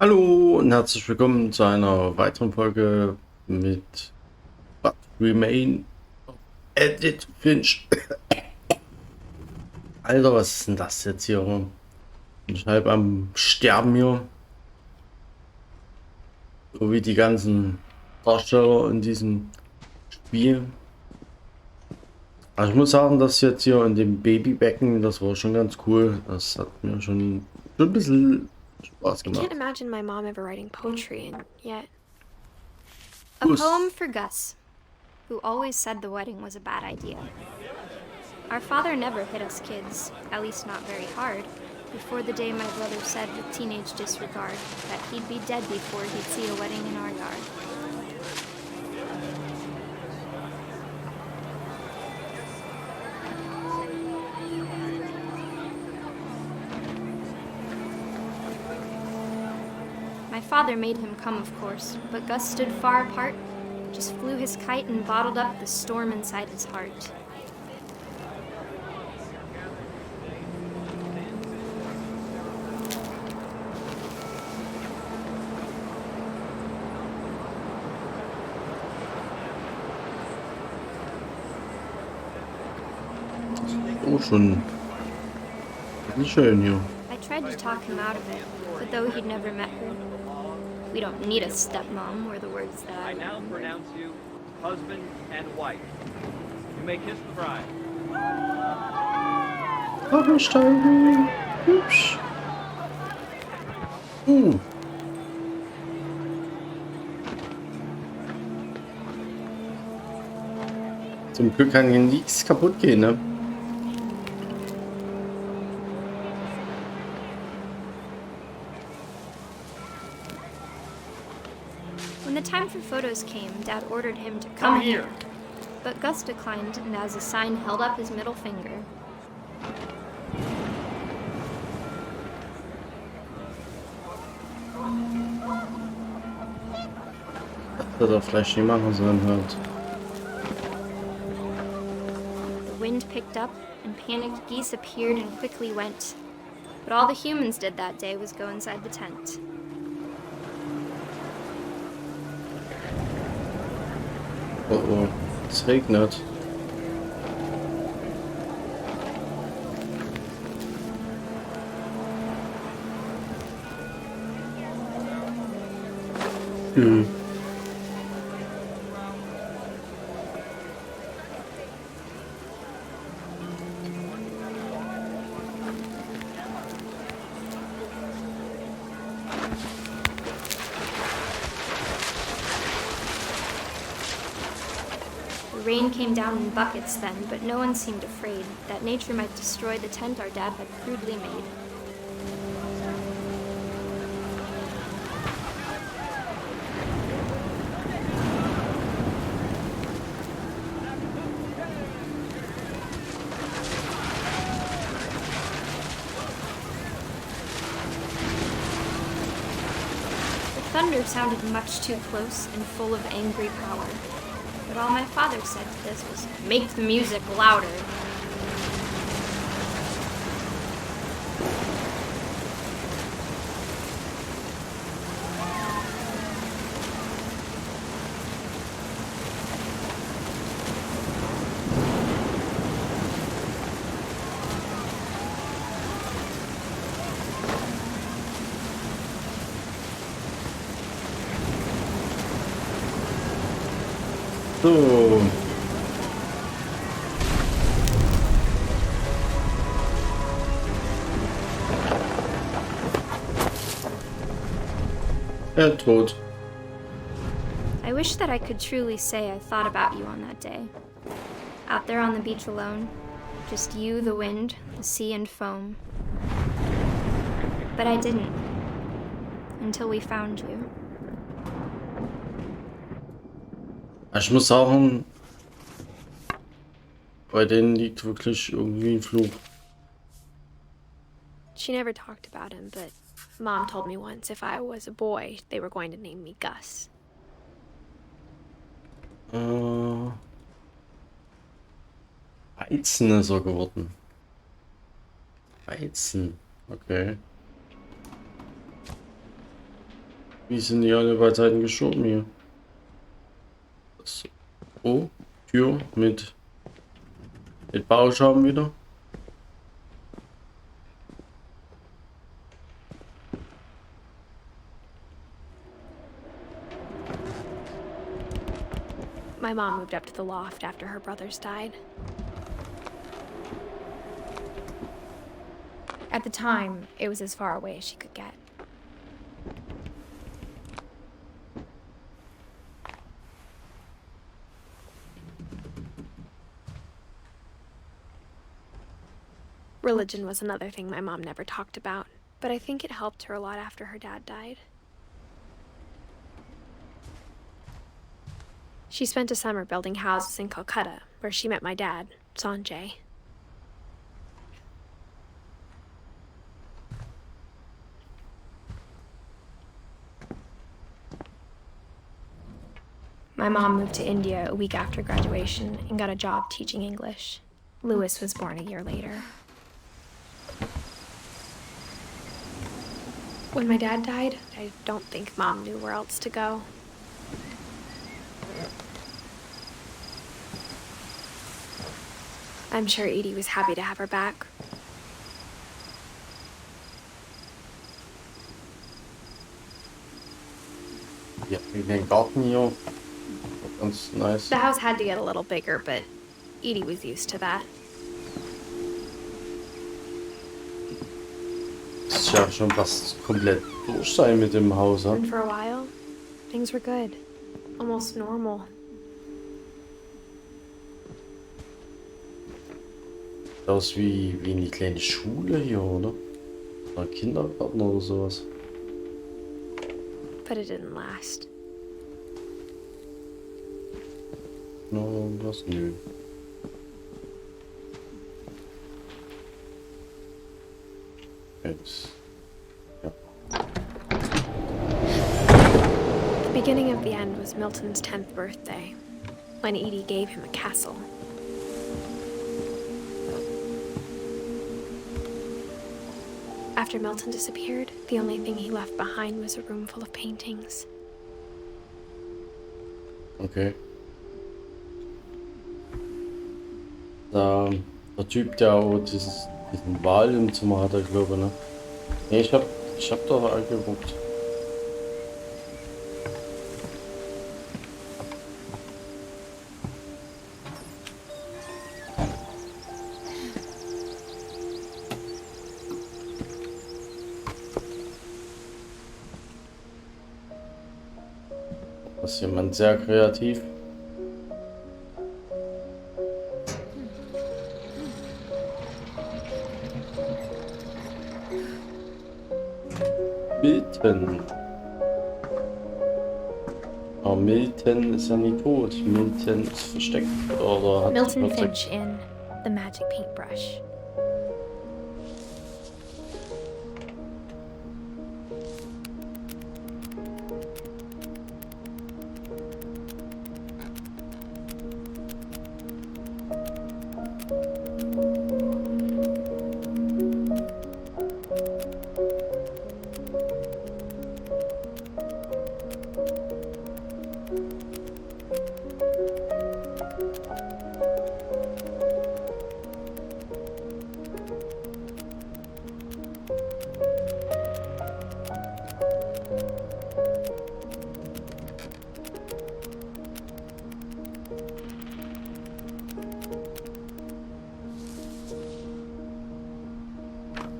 Hallo und herzlich willkommen zu einer weiteren Folge mit Remains of Edith Finch. Alter, was ist denn das jetzt hier? Ich bin halb am Sterben hier. So wie die ganzen Darsteller in diesem Spiel. Also ich muss sagen, das jetzt hier in dem Babybecken, das war schon ganz cool. Das hat mir schon ein bisschen Spaß I can't gemacht. imagine my mom ever writing poetry, and yet. A Kuss. poem for Gus, who always said the wedding was a bad idea. Our father never hit us kids, at least not very hard, before the day my brother said with teenage disregard that he'd be dead before he'd see a wedding in our yard. My father made him come, of course, but Gus stood far apart, just flew his kite and bottled up the storm inside his heart. Oh, schon wirklich schön hier. I tried to talk him out of it, but though he'd never met her, "We don't need a stepmom," were the words that I I now remembered. pronounce you husband and wife. You may kiss the bride. Drachen steigen. Hübsch. Zum Glück kann hier nichts kaputt gehen, ne? When the time for photos came, Dad ordered him to come here. But Gus declined, and as a sign held up his middle finger. Das er vielleicht nicht machen sollen halt. The wind picked up, and panicked geese appeared and quickly went. But all the humans did that day was go inside the tent. Oh oh, es regnet. Hm. The rain came down in buckets then, but no one seemed afraid that nature might destroy the tent our dad had crudely made. The thunder sounded much too close and full of angry power. But all my father said to this was, "Make the music louder." So. Tot. I wish that I could truly say I thought about you on that day. Out there on the beach alone, just you, the wind, the sea, and foam. But I didn't. Until we found you. Ich muss sagen, bei denen liegt wirklich irgendwie ein Fluch. She never talked about him, but Mom told me once if I was a boy, they were going to name me Gus. Weizen ist er geworden. Weizen, okay. Wie sind die alle bei Seiten geschoben hier? Das, oh, Tür mit Bauschaben wieder. My mom moved up to the loft after her brothers died. At the time, it was as far away as she could get. Religion was another thing my mom never talked about, but I think it helped her a lot after her dad died. She spent a summer building houses in Calcutta, where she met my dad, Sanjay. My mom moved to India a week after graduation and got a job teaching English. Louis was born a year later. When my dad died, I don't think Mom knew where else to go. I'm sure Edie was happy to have her back. Ja, in den Garten hier. Ganz nice. The house had to get a little bigger, but Edie was used to that. Das ist ja schon fast komplett durch sein mit dem Haus. And for a while, things were good. Almost normal. Das ist wie eine kleine Schule hier, oder? Oder Kindergarten oder sowas. But it didn't last. No, was? Nö. Jetzt. Ja. The beginning of the end was Milton's 10th birthday, when Edie gave him a castle. After Milton disappeared, the only thing he left behind was a room full of paintings. Okay. Der Typ, der auch diesen Wal im Zimmer hat, glaube ich, ne? Nee, ich hab doch angeguckt. Das ist jemand sehr kreativ. Milton. Aber Milton ist ja nie tot. Milton ist versteckt oder hat Milton sich Finch in The Magic Paintbrush.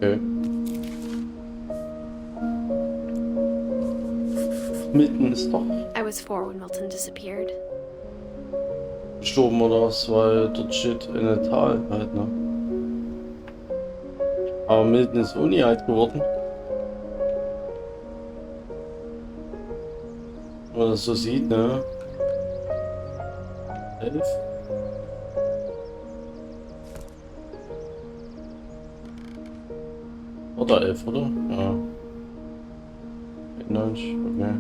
Okay. Milton ist doch I was 4 when Milton disappeared. gestorben oder was, weil dort steht in der Tal halt, ne? Aber Milton ist auch nie alt geworden. Wenn man das so sieht, ne? 11. Oder 11, oder? Ja. 90, okay.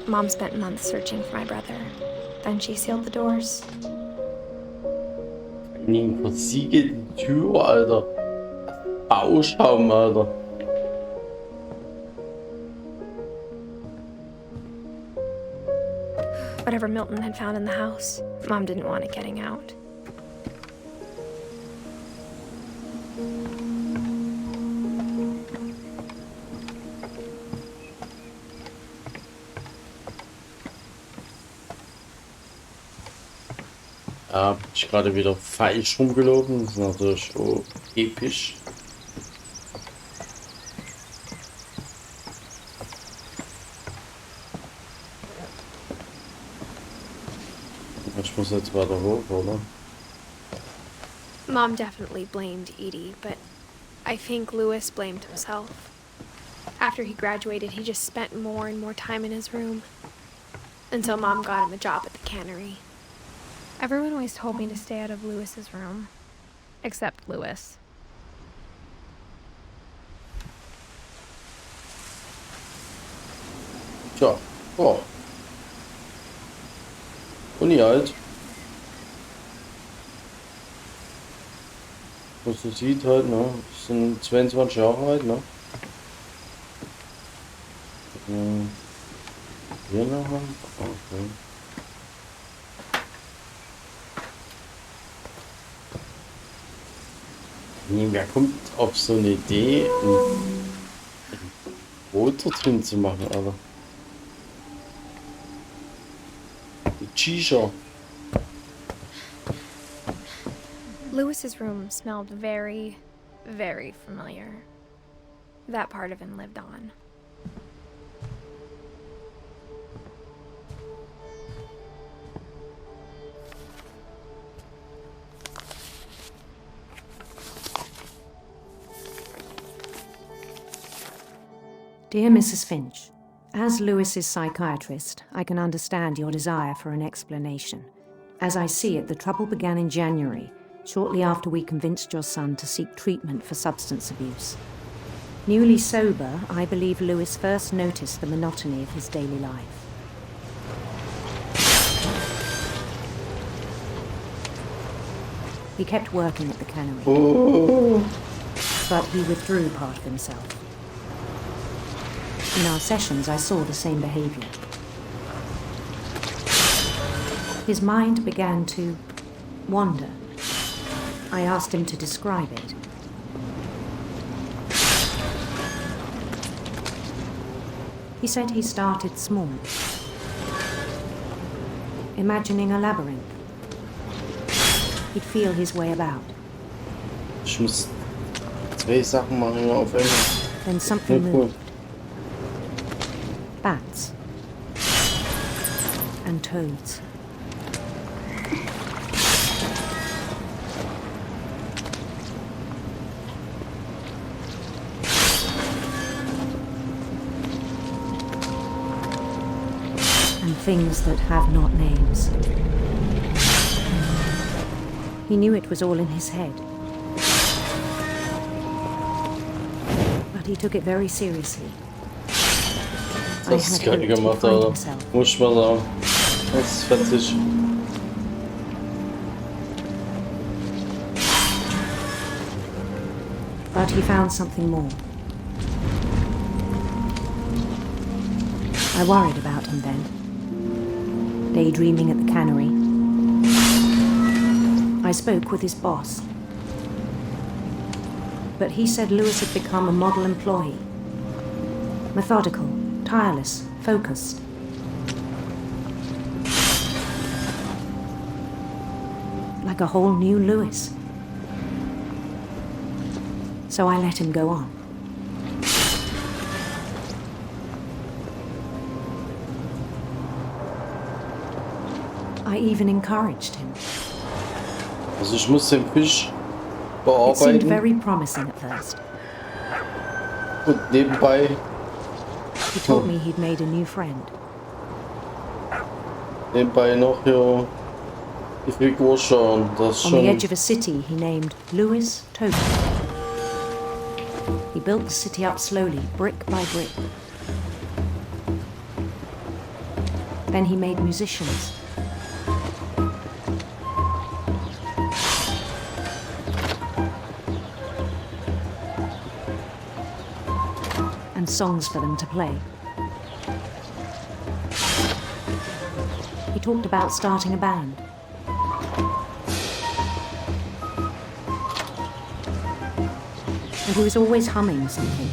Mom spent months searching for my brother. Then she sealed the doors. Nie versiege die Tür, Alter. Bauschaum, Alter. Whatever Milton had found in the house, Mom didn't want it getting out. Ja, bin ich gerade wieder falsch rumgelaufen. Das ist natürlich so episch. Ich muss jetzt weiter hoch, oder? Mom definitely blamed Edie, but I think Louis blamed himself. After he graduated, he just spent more and more time in his room. Until Mom got him a job at the cannery. Everyone always told me to stay out of Louis's room. Except Louis. Tja, oh. Uni halt. Was du sieht halt, ne? Das sind 22 Jahre alt, ne? Hier noch. Okay. Nee, wer kommt auf so eine Idee, ein Brot da drin zu machen, Alter? Die Shisha. Louis's room smelled very, very familiar. That part of him lived on. Dear Mrs. Finch, as Louis's psychiatrist, I can understand your desire for an explanation. As I see it, the trouble began in January, shortly after we convinced your son to seek treatment for substance abuse. Newly sober, I believe Louis first noticed the monotony of his daily life. He kept working at the cannery, but he withdrew part of himself. In our sessions, I saw the same behavior. His mind began to wander. I asked him to describe it. He said he started small, imagining a labyrinth. He'd feel his way about. Ich muss 2 Sachen machen auf einmal. Then something moved. Bats and toads. And things that have not names. He knew it was all in his head. But he took it very seriously. Das ist geil gemacht, Alter. Muss ich mal sagen. Das ist fetzig. But he found something more. I worried about him then. Daydreaming at the cannery. I spoke with his boss. But he said Louis had become a model employee. Methodical, tireless, focused. Like a whole new Louis. So I let him go on. I even encouraged him. Also ich muss den Fisch It seemed bearbeiten very promising at first. und nebenbei He told me he'd made a new friend. noch hier die Figur schauen. Das ist On the schon edge of a city he named Louis Token. He built the city up slowly, brick by brick. Then he made musicians. and songs for them to play. He talked about starting a band. And he was always humming something.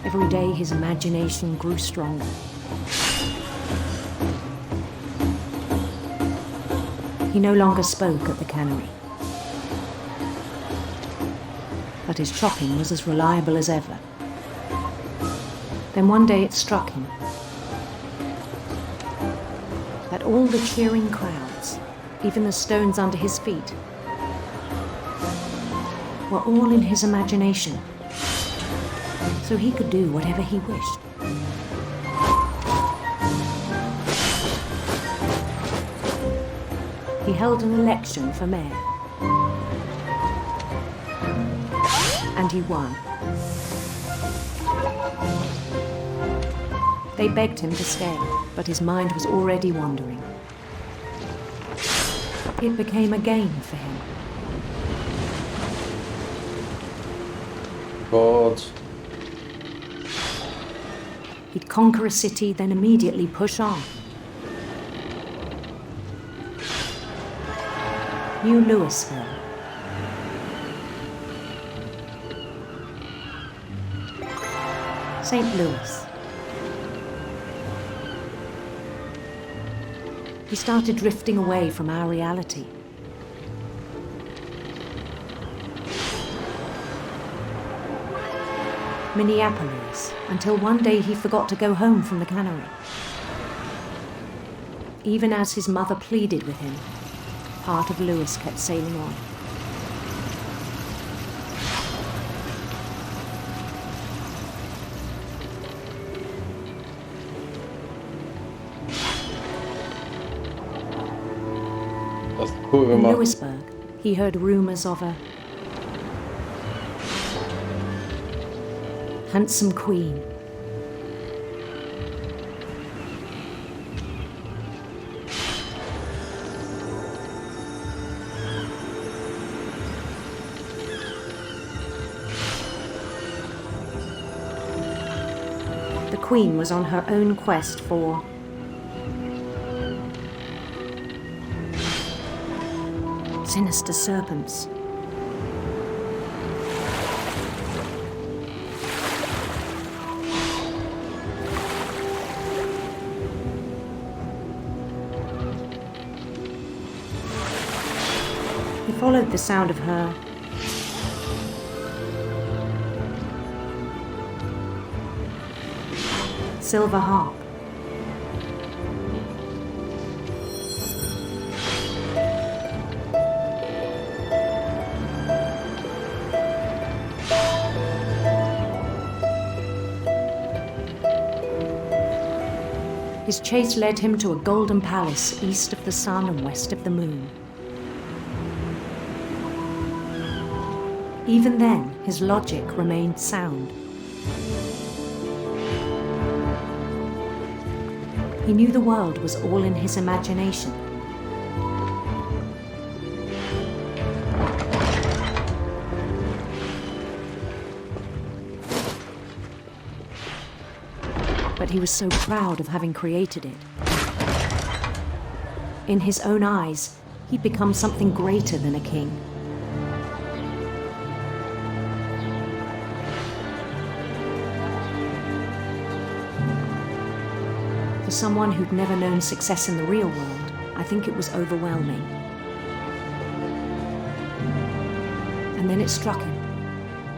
Every day his imagination grew stronger. He no longer spoke at the cannery. But his chopping was as reliable as ever. Then one day it struck him that all the cheering crowds, even the stones under his feet, were all in his imagination, so he could do whatever he wished. He held an election for mayor, and he won. They begged him to stay, but his mind was already wandering. It became a game for him. God. He'd conquer a city, then immediately push on. New Louisville. St. Louis. He started drifting away from our reality. Minneapolis, until one day he forgot to go home from the cannery. Even as his mother pleaded with him, part of Louis kept sailing on. In Louisburg, he heard rumors of a handsome queen. The queen was on her own quest for sinister serpents. He followed the sound of her silver harp. His chase led him to a golden palace east of the sun and west of the moon. Even then, his logic remained sound. He knew the world was all in his imagination. But he was so proud of having created it. In his own eyes, he'd become something greater than a king. For someone who'd never known success in the real world, I think it was overwhelming. And then it struck him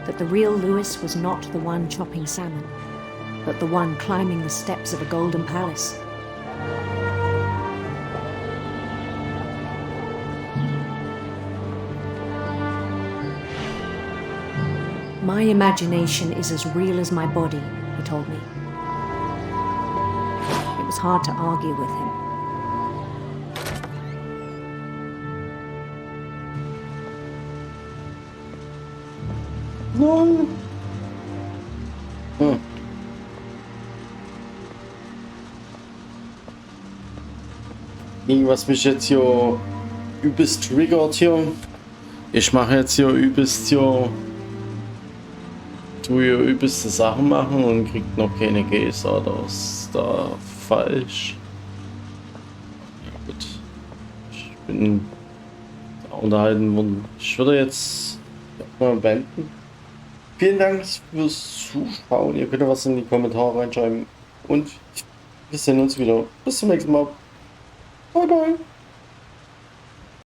that the real Louis was not the one chopping salmon, but the one climbing the steps of a golden palace. My imagination is as real as my body, he told me. It was hard to argue with him. No. Was mich jetzt hier übelst triggert hier. Ich mache jetzt hier übelst hier tue hier übelste Sachen machen und kriegt noch keine Geister. Das ist da falsch. Ja, gut. Ich bin unterhalten worden. Ich würde jetzt mal beenden. Vielen Dank fürs Zuschauen. Ihr könnt ja was in die Kommentare reinschreiben. Und wir sehen uns wieder. Bis zum nächsten Mal. Bye, bye.